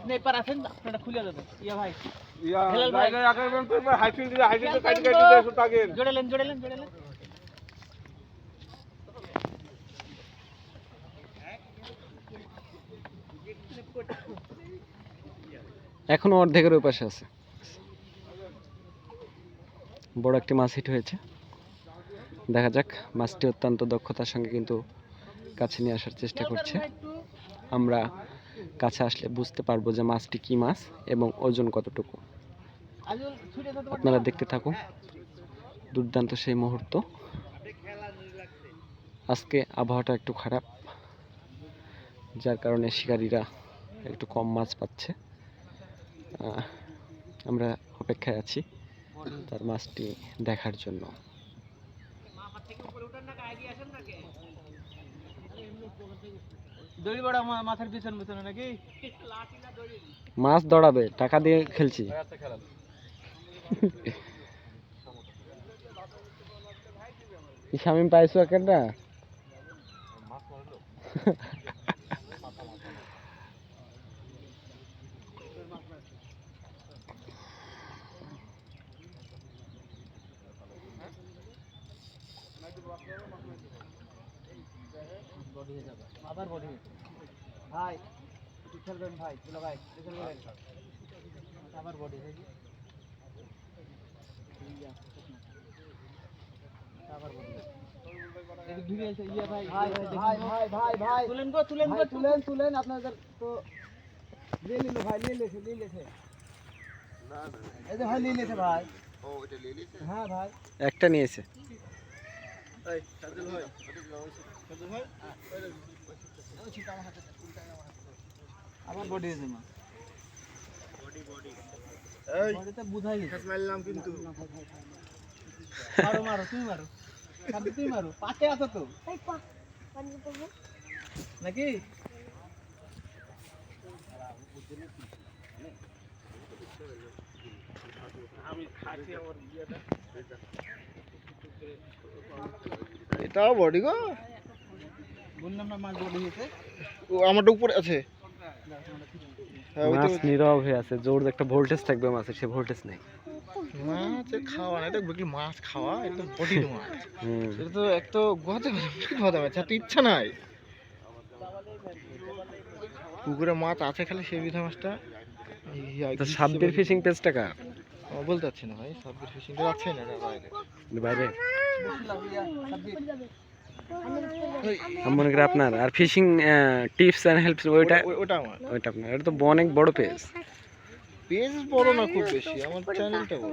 আপনি এপার আছেন আপনারা খুলে দেবেন ইয়া ভাই ইয়া হেলাল ভাই জায়গা আকারবেন তো হাইফিন দিয়ে কাটি দেয় তাকে জোড়ালেন এখনো অর্ধেকের ওই পাশে আছে। বড় একটি মাছ হিট হয়েছে, দেখা যাক। মাছটি অত্যন্ত দক্ষতার সঙ্গে কিন্তু কাছে নিয়ে আসার চেষ্টা করছে। আমরা কাছে আসলে বুঝতে পারবো যে মাছটি কি মাছ এবং ওজন কতটুকু। আপনারা দেখতে থাকুন, দুর্দান্ত সেই মুহূর্ত। আজকে আবহাওয়াটা একটু খারাপ, যার কারণে শিকারীরা একটু কম মাছ পাচ্ছে। আমরা অপেক্ষায় আছি তার মাছটি দেখার জন্য। মাথার পিছনে নাকি মাছ দৌড়াবে, টাকা দিয়ে খেলছি। শামিম পাইছো একটা আবার বডি ভাই একটু খেলবেন ভাই চলো ভাই খেলবেন আবার বডি আবার বডি তুলেন আপনাদের তো নিয়ে নিল ভাই নিয়ে লেছে না এই যে ভাই নিয়ে লেছে ভাই ও এটা নিয়ে লেছে হ্যাঁ ভাই একটা নিয়েছে। এই সাজল ভাই আবার বডি আছে মা এই বডিতে বুঝাই গেছে মারলাম কিন্তু মারো তুমি মারো খাবি তুই মারো পাশে আছো তো এই পা পানি দেবো নাকি আমি খাসি আমার বিয়াটা এটাও বডি গো বললাম না মাছ বডি হয়েছে ও আমারটা উপরে আছে। মাছ নীরব হয়ে আছে, জোর একটা ভোল্টেজ থাকবে মাছের, সে ভোল্টেজ নেই। মাছের খাওয়া না, এটা কি মাছ খাওয়া, এটা বডি মাছ। এটা তো এক তো গোয়াতে খাওয়াতে পারছে, একটা ইচ্ছা নাই। পুকুরে মাছ আছে খালি সেই বিধা মাছটা। সাব্বির ফিশিং পেজটা কার? বলতে পারছি না ভাই, সাব্বির ফিশিং আছে না বাইরে বাইরে আমি মনে করি আপনার। আর ফিশিং টিপস এন্ড হেল্পস ওইটা আমার, ওইটা আপনার। এটা তো অনেক বড় পেজ। পেজ বড় না খুব বেশি, আমার চ্যানেলটা বড়।